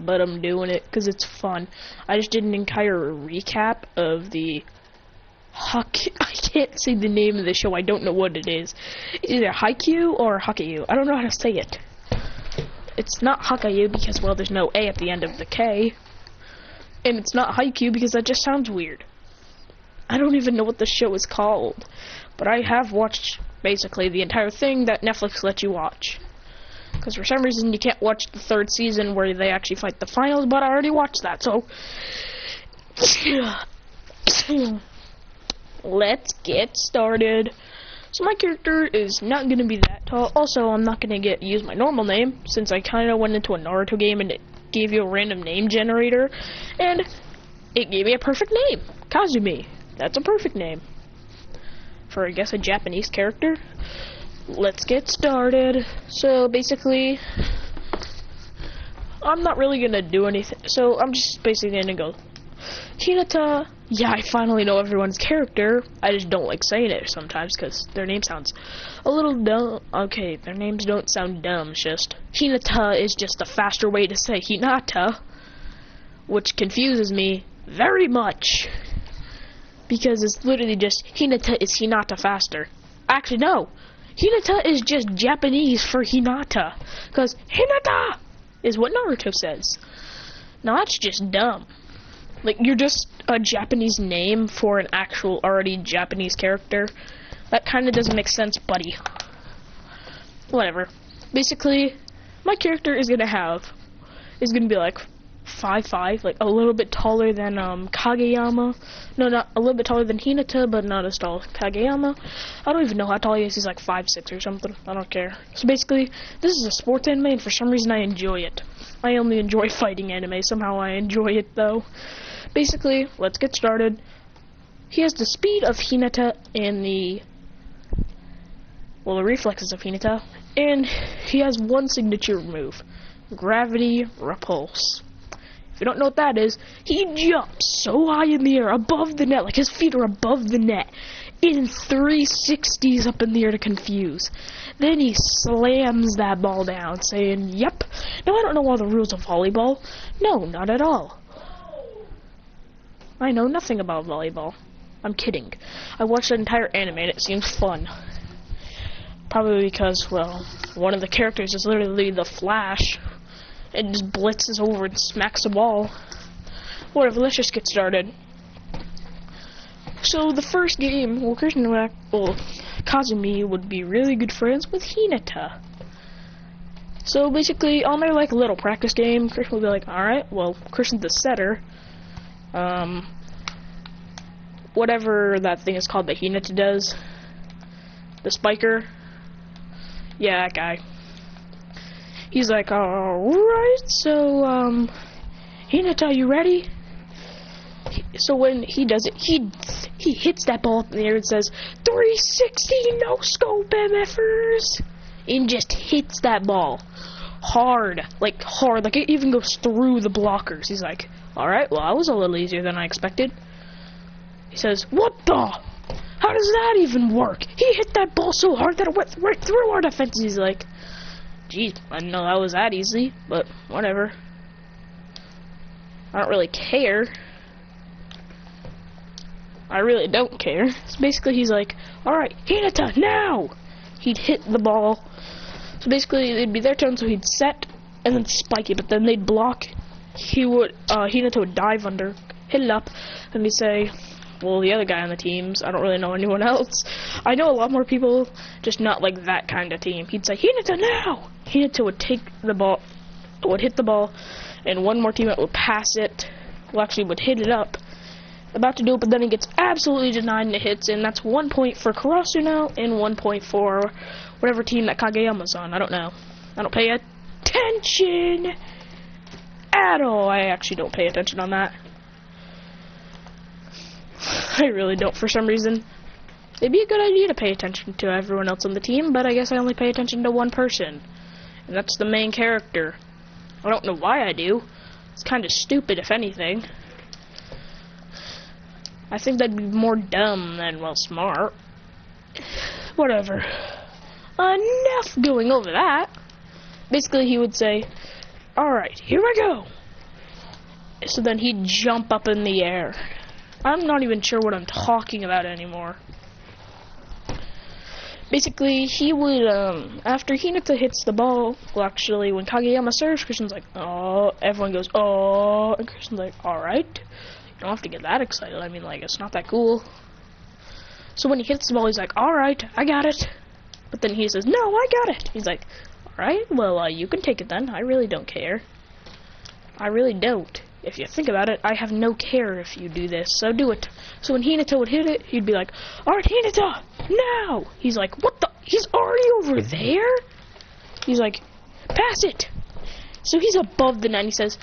but I'm doing it because it's fun. I just did an entire recap of the I can't say the name of the show. I don't know what it is. It's either haikyu or haikyu. I don't know how to say it. It's not haikyu because, well, there's no A at the end of the K. And it's not haikyu because that just sounds weird. I don't even know what the show is called. But I have watched basically the entire thing that Netflix lets you watch. Because for some reason you can't watch the 3rd season where they actually fight the finals, but I already watched that, so... Let's get started. So my character is not going to be that tall. Also, I'm not going to use my normal name, since I kind of went into a Naruto game and it gave you a random name generator. And it gave me a perfect name. Kazumi. That's a perfect name. For, I guess, a Japanese character. Let's get started. So, basically, I'm not really going to do anything. So, I'm just basically going to go, Hinata. Yeah, I finally know everyone's character. I just don't like saying it sometimes because their name sounds a little dumb. Okay, their names don't sound dumb. It's just, Hinata is just a faster way to say Hinata, which confuses me very much. Because it's literally just, Hinata is Hinata faster. Actually, no. Hinata is just Japanese for Hinata. Because Hinata is what Naruto says. Now, that's just dumb. Like, you're just a Japanese name for an actual already Japanese character. That kind of doesn't make sense, buddy. Whatever. Basically, my character is going to be like 5'5", like a little bit taller than Kageyama. No, not a little bit taller than Hinata, but not as tall as Kageyama. I don't even know how tall he is. He's like 5'6" or something. I don't care. So basically, this is a sports anime, and for some reason I enjoy it. I only enjoy fighting anime. Somehow I enjoy it, though. Basically, let's get started. He has the speed of Hinata and the reflexes of Hinata, and he has one signature move, Gravity Repulse. If you don't know what that is, he jumps so high in the air, above the net, like his feet are above the net, in 360s up in the air to confuse. Then he slams that ball down, saying, yep. Now, I don't know all the rules of volleyball. No, not at all. I know nothing about volleyball. I'm kidding. I watched an entire anime and it seems fun. Probably because, well, one of the characters is literally the Flash. It just blitzes over and smacks the ball. Whatever, let's just get started. So, the first game, Kazumi would be really good friends with Hinata. So, basically, on their, like, little practice game, Christian will be like, alright, well, Christian's the setter. Whatever that thing is called that Hinata does. The spiker. Yeah, that guy. He's like, alright, so, Hinata, you ready? So when he does it, he hits that ball up in the air and says, 360 no scope MFers! And just hits that ball. Hard. Like it even goes through the blockers. He's like, alright, well, that was a little easier than I expected. He says, what the? How does that even work? He hit that ball so hard that it went right through our defense. He's like, geez, I didn't know that was that easy, but whatever. I don't really care. I really don't care. So basically, he's like, alright, Hinata, now! He'd hit the ball. So basically, it'd be their turn, so he'd set and then spike it, but then they'd block. Hinata would dive under, hit it up, and he'd say, well, the other guy on the teams, I don't really know anyone else. I know a lot more people, just not like that kind of team. He'd say, Hinata, now! Hinata would take the ball, would hit the ball, and one more teammate would pass it, well, actually would hit it up. About to do it, but then he gets absolutely denied and it hits, and that's 1 point for Karasu now, and 1 point for whatever team that Kageyama's on. I don't know. I don't pay attention at all. I actually don't pay attention on that. I really don't for some reason. It'd be a good idea to pay attention to everyone else on the team, but I guess I only pay attention to one person, and that's the main character. I don't know why I do. It's kind of stupid, if anything. I think that'd be more dumb than, well, smart. Whatever. Enough going over that. Basically, he would say, alright, here I go. So then he'd jump up in the air. I'm not even sure what I'm talking about anymore. Basically, he would, after Hinata hits the ball, well, actually, when Kageyama serves, Christian's like, oh, everyone goes, oh, and Christian's like, alright. You don't have to get that excited. I mean, like, it's not that cool. So when he hits the ball, he's like, alright, I got it. But then he says, no, I got it. He's like, alright, well, you can take it then. I really don't care. I really don't. If you think about it, I have no care if you do this, so do it. So when Hinata would hit it, he'd be like, alright, Hinata, now! He's like, what the? He's already over there? He's like, pass it. So he's above the net, and he says,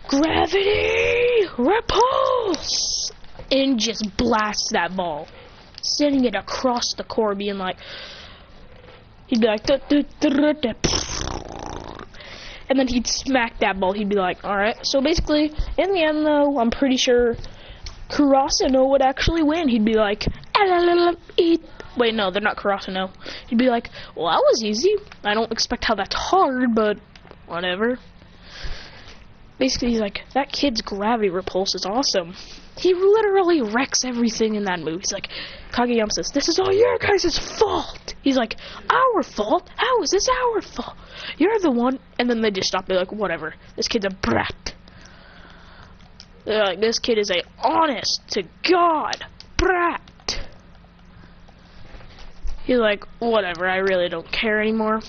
gravity, repulse! And just blasts that ball, sending it across the court, being like, he'd be like, and then he'd smack that ball. He'd be like, alright. So basically, in the end, though, I'm pretty sure Kurasuno would actually win. He'd be like, wait, no, they're not Kurasuno. He'd be like, well, that was easy. I don't expect how that's hard, but whatever. Basically, he's like, that kid's gravity repulse is awesome. He literally wrecks everything in that move. He's like, Kageyama says, this is all your guys' fault. He's like, our fault? How is this our fault? You're the one. And then they just stop. They're like, whatever. This kid's a brat. They're like, this kid is a honest to God brat. He's like, whatever. I really don't care anymore.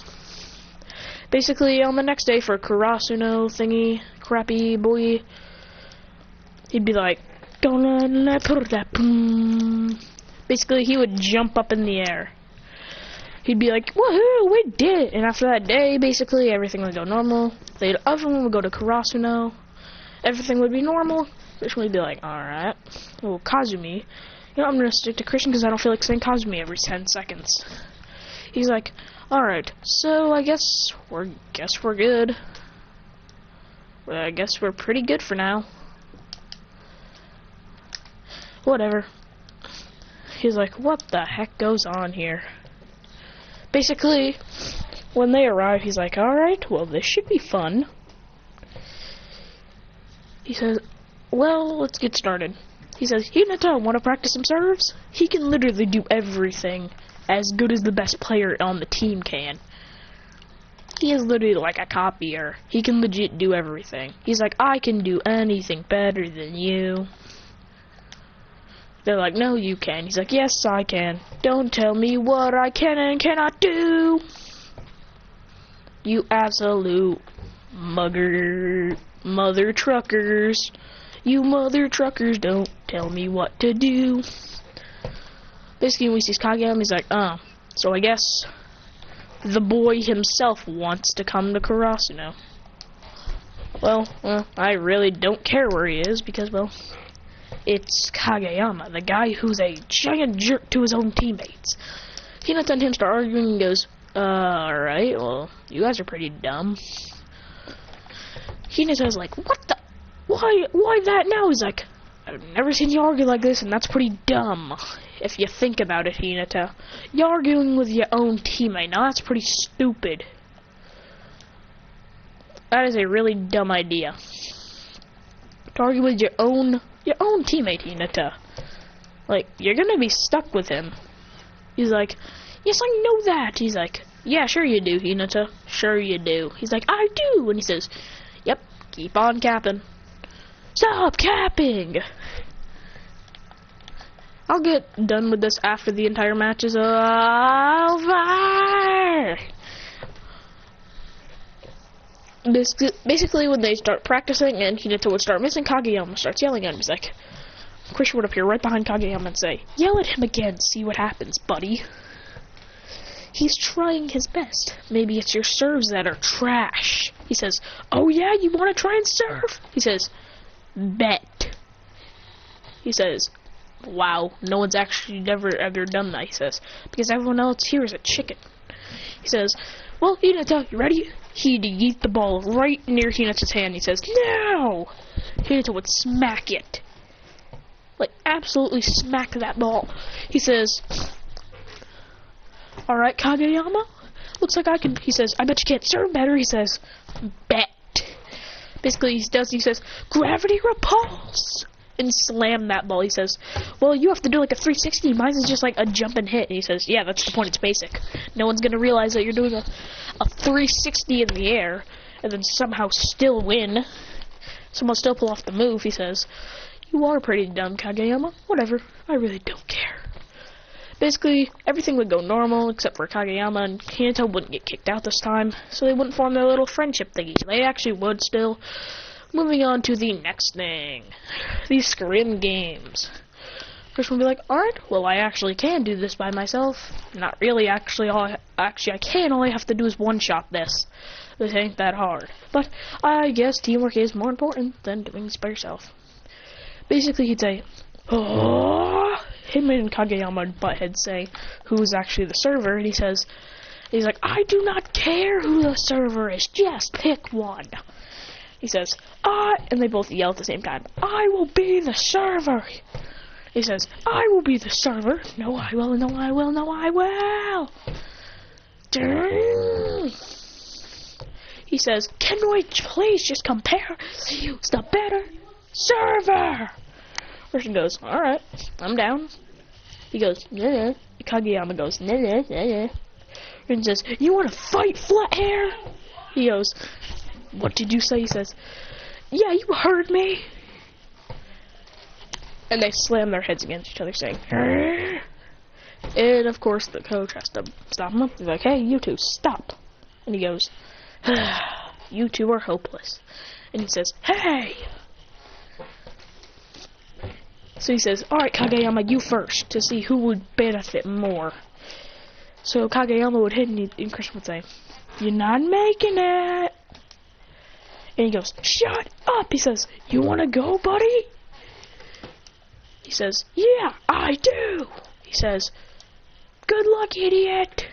Basically, on the next day for Kurasuno thingy, crappy boy, he'd be like, basically, he would jump up in the air. He'd be like, woohoo, we did it. And after that day, basically, everything would go normal. Everyone would go to Kurasuno. Everything would be normal. Christian would be like, alright. Well, Kazumi, you know, I'm going to stick to Christian because I don't feel like saying Kazumi every 10 seconds. He's like, alright, so I guess we're good. Well, I guess we're pretty good for now. Whatever. He's like, what the heck goes on here? Basically, when they arrive, he's like, alright, well, this should be fun. He says, well, let's get started. He says, Hinata, want to practice some serves? He can literally do everything as good as the best player on the team can. He is literally like a copier. He can legit do everything. He's like, I can do anything better than you. They're like, no, you can. He's like, yes, I can. Don't tell me what I can and cannot do. You absolute mother truckers. You mother truckers, don't tell me what to do. Basically, when he sees Kageyama, he's like, so I guess the boy himself wants to come to Kurasuno. Well, I really don't care where he is because, well, it's Kageyama, the guy who's a giant jerk to his own teammates. Hinata and him start arguing and goes, alright, well, you guys are pretty dumb. Hinata's like, what the? Why that now? He's like, I've never seen you argue like this, and that's pretty dumb. If you think about it, Hinata. You're arguing with your own teammate. Now that's pretty stupid. That is a really dumb idea. To argue with your own teammate, Hinata. Like, you're gonna be stuck with him. He's like, yes, I know that. He's like, yeah, sure you do, Hinata. Sure you do. He's like, I do. And he says, yep, keep on capping. Stop capping! I'll get done with this after the entire match is over. Basically, when they start practicing and Hinata would start missing, Kageyama starts yelling at him. He's like, Christian would appear right behind Kageyama and say, yell at him again, see what happens, buddy. He's trying his best. Maybe it's your serves that are trash. He says, oh yeah, you want to try and serve? He says, bet. He says, wow, no one's actually never ever done that, he says, because everyone else here is a chicken. He says, well, Hinata, you ready? He'd yeet the ball right near Hinata's hand. He says, no! Hinata would smack it. Like, absolutely smack that ball. He says, alright, Kageyama, looks like I can, he says, I bet you can't serve better. He says, bet. Basically, he says, gravity repulse! And slam that ball. He says, well, you have to do like a 360. Mine is just like a jump and hit. And he says, yeah, that's the point. It's basic. No one's going to realize that you're doing a 360 in the air and then somehow still win. Someone still pull off the move. He says, you are pretty dumb, Kageyama. Whatever. I really don't care. Basically, everything would go normal except for Kageyama and Hinata wouldn't get kicked out this time. So they wouldn't form their little friendship thingy. They actually would still. Moving on to the next thing. These scrim games. First one will be like, alright, well I actually can do this by myself. Not really, actually I can, all I have to do is one-shot this. This ain't that hard. But I guess teamwork is more important than doing this by yourself. Basically he'd say, oh, him and Kageyama and Butthead say who's actually the server, and he's like, I do not care who the server is, just pick one. He says, and they both yell at the same time, I will be the server. He says, I will be the server. No, I will, no, I will, no, I will. He says, can we please just compare? Who's the better server? Person goes, alright, I'm down. He goes, yeah. Kageyama goes, yeah. And says, you want to fight, flat hair? He goes, what did you say? He says, yeah, you heard me. And they slam their heads against each other saying, Arr! And of course the coach has to stop him. He's like, hey, you two, stop. And he goes, you two are hopeless. And he says, hey. So he says, alright, Kageyama, you first, to see who would benefit more. So Kageyama would hit and Christian would say, you're not making it. And he goes, shut up! He says, you wanna go, buddy? He says, yeah, I do! He says, good luck, idiot!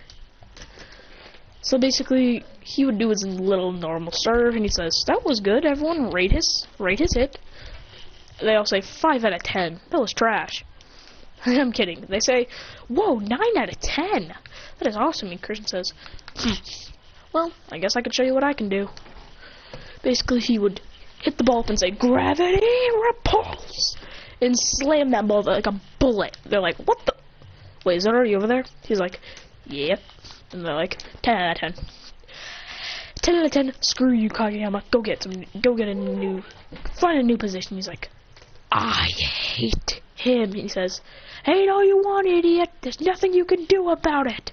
So basically, he would do his little normal serve, and he says, that was good, everyone, rate his hit. They all say, 5 out of 10. That was trash. I'm kidding. They say, whoa, 9 out of 10! That is awesome, and Christian says, well, I guess I could show you what I can do. Basically, he would hit the ball up and say, gravity repulse! And slam that ball like a bullet. They're like, what the? Wait, is that already over there? He's like, yep. And they're like, 10 out of 10. 10 out of 10, screw you, Kageyama. Find a new position. He's like, I hate him. He says, hate all you want, idiot. There's nothing you can do about it.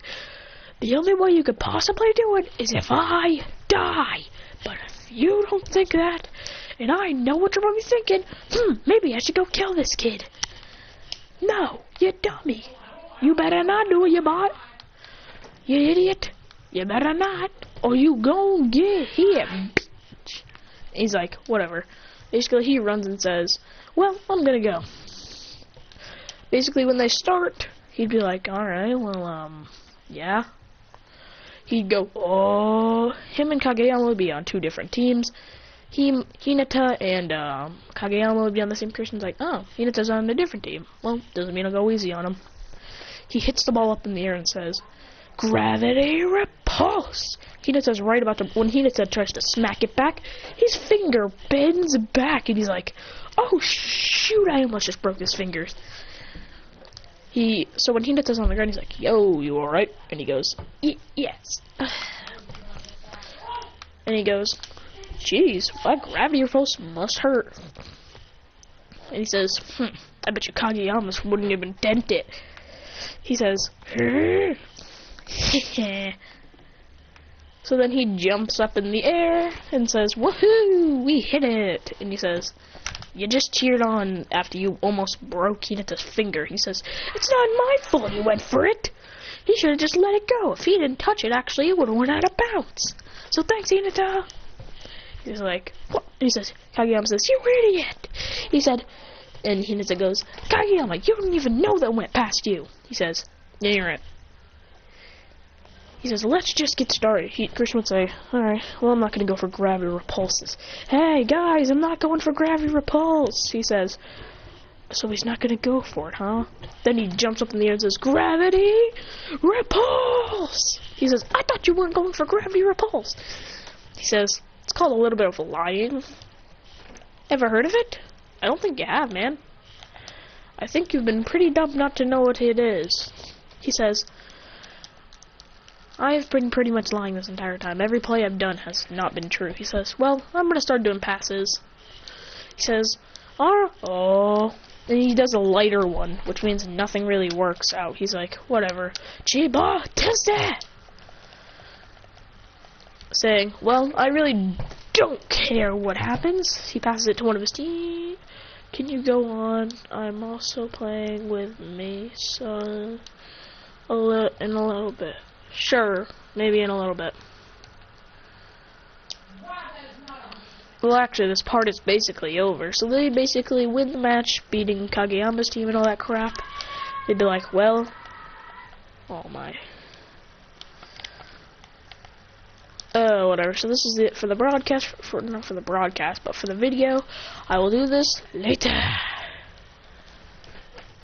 The only way you could possibly do it is if I die. But if you don't think that, and I know what you're probably thinking, maybe I should go kill this kid. No, you dummy. You better not do it, you bot. You idiot. You better not, or you gon' get hit, bitch. He's like, whatever. Basically, he runs and says, well, I'm gonna go. Basically, when they start, he'd be like, alright, well, yeah. He'd go, oh, him and Kageyama would be on 2 different teams. Hinata and Kageyama would be on the same Christian's like, oh, Hinata's on a different team. Well, doesn't mean I'll go easy on him. He hits the ball up in the air and says, gravity repulse. Hinata's right about to, when Hinata tries to smack it back, his finger bends back and he's like, oh shoot, I almost just broke his fingers. So when Hinata's on the ground, he's like, yo, you alright? And he goes, yes. And he goes, jeez, my gravity repulse must hurt. And he says, I bet you Kageyama wouldn't even dent it. He says, so then he jumps up in the air and says, woohoo, we hit it. And he says, you just cheered on after you almost broke Hinata's finger. He says, it's not my fault you went for it. He should have just let it go. If he didn't touch it, actually, it would have went out of bounds. So thanks, Hinata. He's like, what? And he says, Kageyama says, you idiot. He said, and Hinata goes, Kageyama, you don't even know that went past you. He says, yeah, you're right. He says, let's just get started. Christian would say, alright, well, I'm not going to go for gravity repulses. Hey, guys, I'm not going for gravity repulse. He says, so he's not going to go for it, huh? Then he jumps up in the air and says, gravity repulse. He says, I thought you weren't going for gravity repulse. He says, it's called a little bit of lying. Ever heard of it? I don't think you have, man. I think you've been pretty dumb not to know what it is. He says, I've been pretty much lying this entire time. Every play I've done has not been true. He says, well, I'm gonna start doing passes. He says, oh. And he does a lighter one, which means nothing really works out. He's like, whatever. Chiba, test it! Saying, well, I really don't care what happens. He passes it to one of his team. Can you go on? I'm also playing with me, so in a little bit. Sure, maybe in a little bit. Well, actually, this part is basically over. So they basically win the match, beating Kageyama's team and all that crap. They'd be like, well, oh my. Whatever. So this is it for the broadcast. Not for the broadcast, but for the video. I will do this later.